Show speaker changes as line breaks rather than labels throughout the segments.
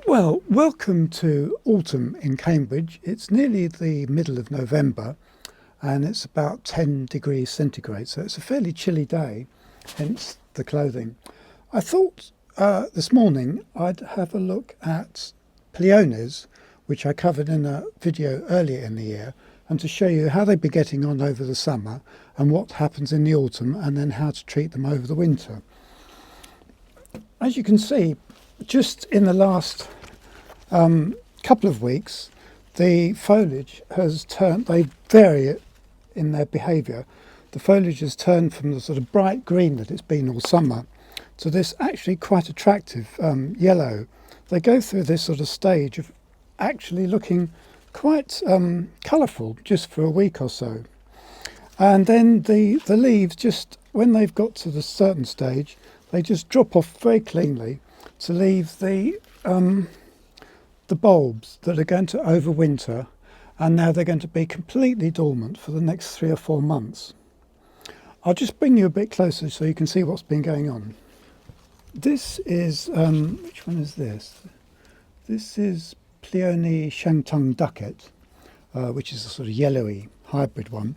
Well, welcome to autumn in Cambridge. It's nearly the middle of November and it's about 10 degrees centigrade, so it's a fairly chilly day, hence the clothing. I thought this morning I'd have a look at Pleiones, which I covered in a video earlier in the year, and to show you how they've been getting on over the summer and what happens in the autumn, and then how to treat them over the winter. As you can see, just in the last couple of weeks, the foliage has turned, they vary in their behaviour. The foliage has turned from the sort of bright green that it's been all summer to this actually quite attractive yellow. They go through this sort of stage of actually looking quite colourful just for a week or so. And then the leaves, just when they've got to the certain stage, they just drop off very cleanly to leave the bulbs that are going to overwinter, and now they're going to be completely dormant for the next 3 or 4 months. I'll just bring you a bit closer so you can see what's been going on. This is, which one is this? This is Pleione Shantung Ducket, which is a sort of yellowy hybrid one.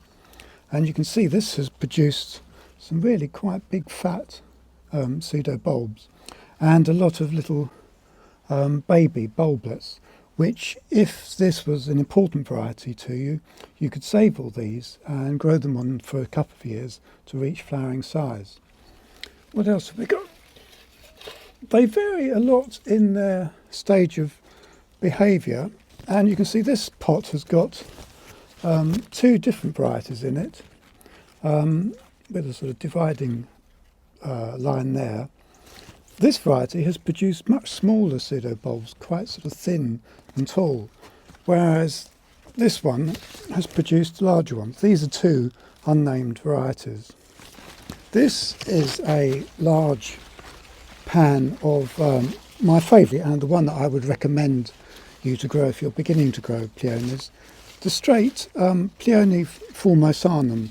And you can see this has produced some really quite big fat pseudo bulbs and a lot of little baby bulblets, which, if this was an important variety to you, you could save all these and grow them on for a couple of years to reach flowering size. What else have we got? They vary a lot in their stage of behaviour, and you can see this pot has got 2 different varieties in it, with a sort of dividing line there. This variety has produced much smaller pseudobulbs, quite sort of thin and tall, whereas this one has produced larger ones. These are 2 unnamed varieties. This is a large pan of my favourite, and the one that I would recommend you to grow if you're beginning to grow Pleiones, the straight Pleione formosanum.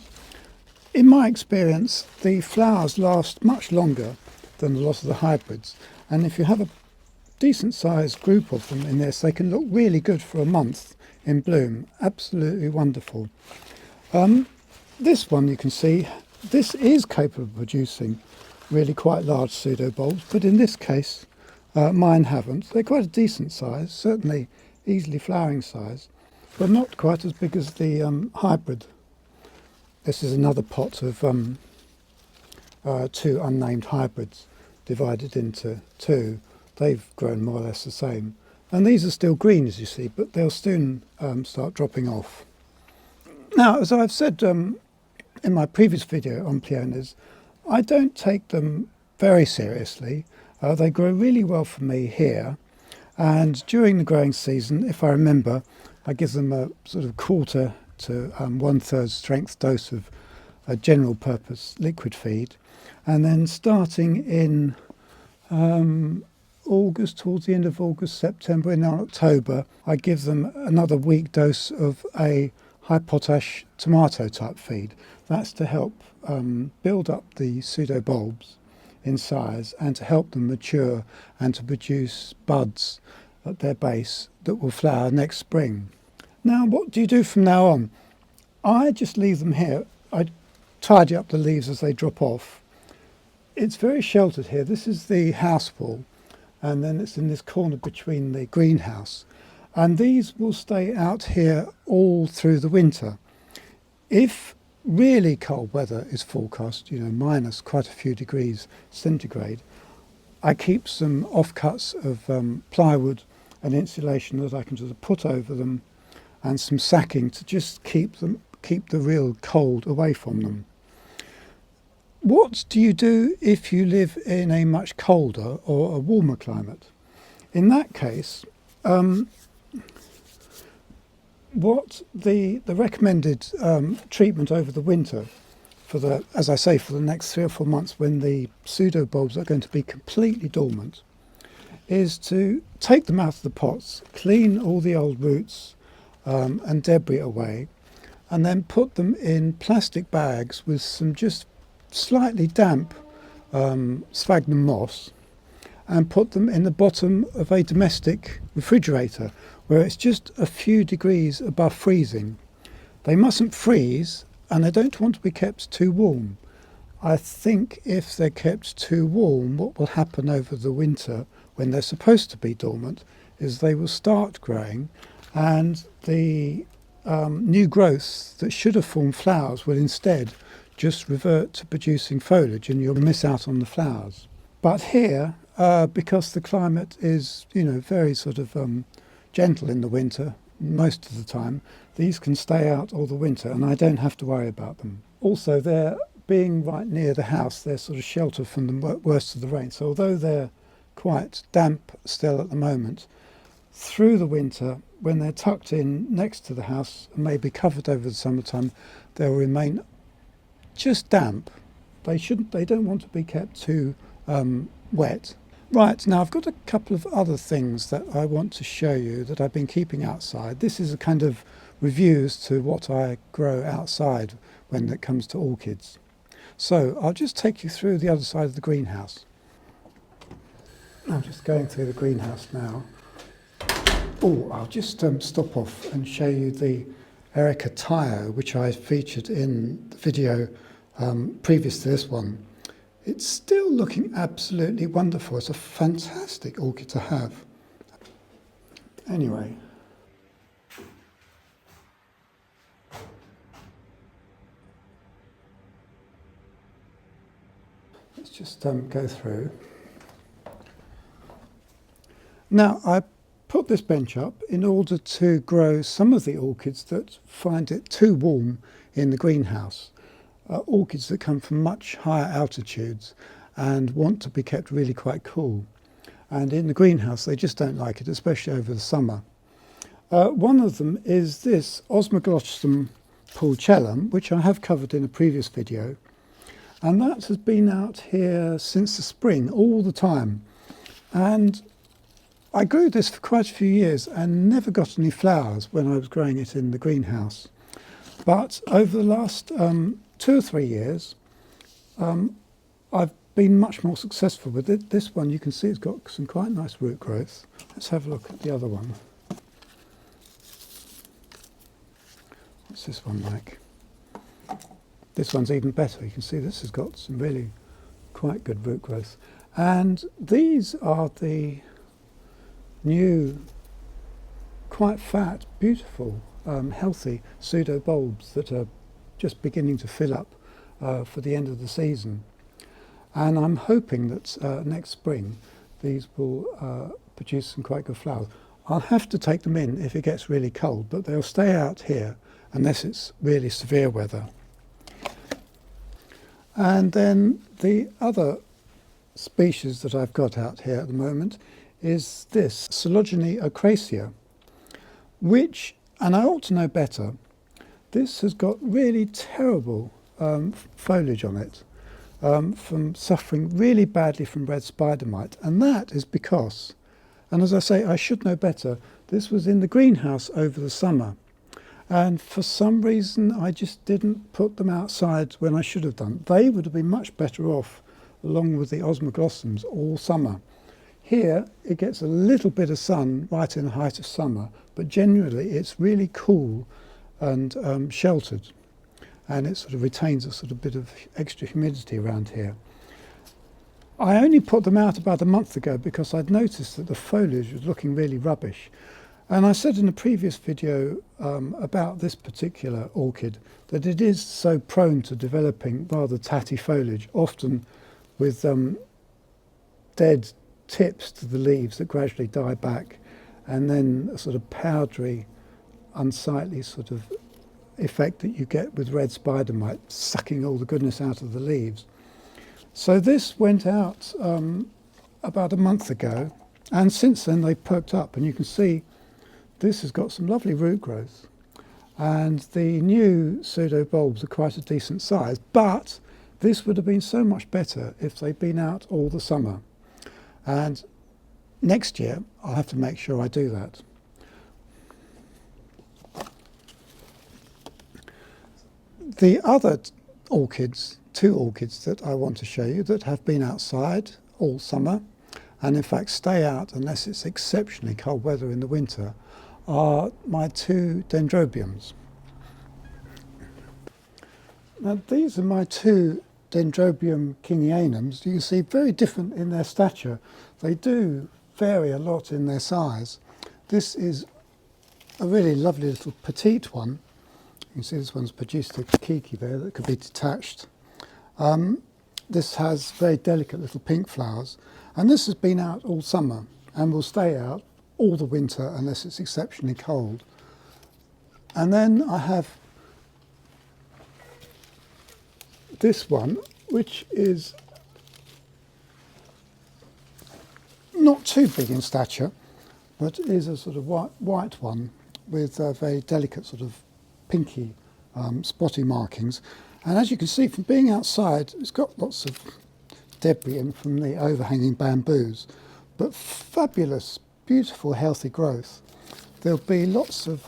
In my experience, the flowers last much longer than a lot of the hybrids, and if you have a decent sized group of them in this, they can look really good for a month in bloom. Absolutely wonderful. This one, you can see, this is capable of producing really quite large pseudobulbs, but in this case mine haven't. They're quite a decent size, certainly easily flowering size, but not quite as big as the hybrid. This is another pot of 2 unnamed hybrids divided into 2. They've grown more or less the same, and these are still green, as you see, but they'll soon start dropping off. Now, as I've said in my previous video on Pleiones, I don't take them very seriously. They grow really well for me here, and during the growing season, if I remember, I give them a sort of 1/4 to 1/3 strength dose of a general purpose liquid feed, and then starting in August, towards the end of August, September and October, I give them another week dose of a high potash tomato type feed. That's to help build up the pseudo bulbs in size and to help them mature and to produce buds at their base that will flower next spring. Now, what do you do from now on? I just leave them here. I tidy up the leaves as they drop off. It's very sheltered here. This is the house wall, and then it's in this corner between the greenhouse. And these will stay out here all through the winter. If really cold weather is forecast, minus quite a few degrees centigrade, I keep some offcuts of plywood and insulation that I can sort of put over them, and some sacking to just keep the real cold away from them. What do you do if you live in a much colder or a warmer climate? In that case, what the recommended treatment over the winter, as I say, for the next 3 or 4 months when the pseudo bulbs are going to be completely dormant, is to take them out of the pots, clean all the old roots and debris away, and then put them in plastic bags with some just slightly damp sphagnum moss, and put them in the bottom of a domestic refrigerator where it's just a few degrees above freezing. They mustn't freeze and they don't want to be kept too warm. I think if they're kept too warm, what will happen over the winter when they're supposed to be dormant is they will start growing, and the new growth that should have formed flowers will instead just revert to producing foliage, and you'll miss out on the flowers. But here, because the climate is, very sort of gentle in the winter, most of the time, these can stay out all the winter and I don't have to worry about them. Also, they're being right near the house, they're sort of sheltered from the worst of the rain. So although they're quite damp still at the moment, through the winter, when they're tucked in next to the house and maybe covered over the summertime, they'll remain just damp. They don't want to be kept too wet. Right, now I've got a couple of other things that I want to show you that I've been keeping outside. This is a kind of reviews to what I grow outside when it comes to orchids. So I'll just take you through the other side of the greenhouse. I'm just going through the greenhouse now. Oh, I'll just stop off and show you the Erica Tio, which I featured in the video previous to this one. It's still looking absolutely wonderful. It's a fantastic orchid to have. Anyway. Let's just go through. Now, I put this bench up in order to grow some of the orchids that find it too warm in the greenhouse. Orchids that come from much higher altitudes and want to be kept really quite cool. And in the greenhouse, they just don't like it, especially over the summer. One of them is this Osmoglossum pulchellum, which I have covered in a previous video. And that has been out here since the spring, all the time. And I grew this for quite a few years and never got any flowers when I was growing it in the greenhouse. But over the last 2 or 3 years, I've been much more successful with it. This one, you can see it's got some quite nice root growth. Let's have a look at the other one. What's this one like? This one's even better. You can see this has got some really quite good root growth. And these are the new, quite fat, beautiful, healthy pseudo-bulbs that are just beginning to fill up for the end of the season. And I'm hoping that next spring these will produce some quite good flowers. I'll have to take them in if it gets really cold, but they'll stay out here unless it's really severe weather. And then the other species that I've got out here at the moment is this Coelogyne ochracea, which, and I ought to know better, this has got really terrible foliage on it from suffering really badly from red spider mite. And that is because, and as I say, I should know better, this was in the greenhouse over the summer. And for some reason, I just didn't put them outside when I should have done. They would have been much better off along with the Osmoglossums all summer. Here, it gets a little bit of sun right in the height of summer, but generally it's really cool and sheltered. And it sort of retains a sort of bit of extra humidity around here. I only put them out about a month ago because I'd noticed that the foliage was looking really rubbish. And I said in a previous video about this particular orchid that it is so prone to developing rather tatty foliage, often with dead tips to the leaves that gradually die back, and then a sort of powdery, unsightly sort of effect that you get with red spider mite sucking all the goodness out of the leaves. So this went out about a month ago, and since then they've perked up, and you can see this has got some lovely root growth, and the new pseudo bulbs are quite a decent size, but this would have been so much better if they'd been out all the summer. And next year I'll have to make sure I do that. The other orchids, 2 orchids that I want to show you that have been outside all summer, and in fact stay out unless it's exceptionally cold weather in the winter, are my two Dendrobiums. Now these are my two Dendrobium kingianums. You can see very different in their stature. They do vary a lot in their size. This is a really lovely little petite one. You can see this one's produced a kiki there that could be detached. This has very delicate little pink flowers, and this has been out all summer and will stay out all the winter unless it's exceptionally cold. And then I have this one, which is not too big in stature, but is a sort of white one with very delicate sort of pinky spotty markings. And as you can see from being outside, it's got lots of debris in from the overhanging bamboos, but fabulous, beautiful, healthy growth. There'll be lots of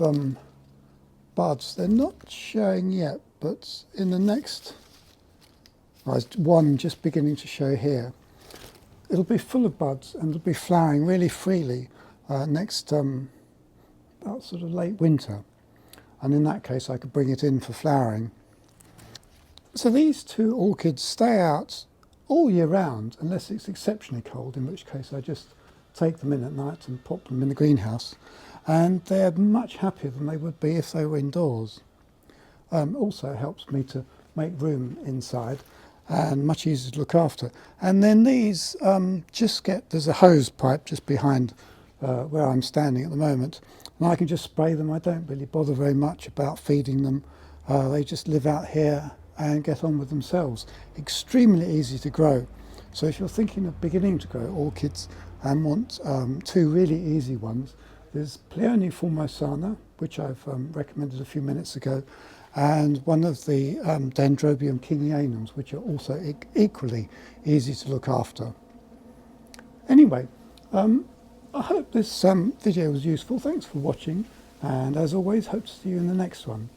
buds. They're not showing yet, but in the next, there's one just beginning to show here. It'll be full of buds and it'll be flowering really freely next about sort of late winter. And in that case I could bring it in for flowering. So these two orchids stay out all year round unless it's exceptionally cold, in which case I just take them in at night and pop them in the greenhouse, and they're much happier than they would be if they were indoors. Also helps me to make room inside and much easier to look after. And then these there's a hose pipe just behind where I'm standing at the moment, and I can just spray them. I don't really bother very much about feeding them. They just live out here and get on with themselves. Extremely easy to grow. So if you're thinking of beginning to grow orchids and want two really easy ones, there's Pleione formosana, which I've recommended a few minutes ago, and one of the Dendrobium kingianums, which are also equally easy to look after. Anyway, I hope this video was useful. Thanks for watching, and as always, hope to see you in the next one.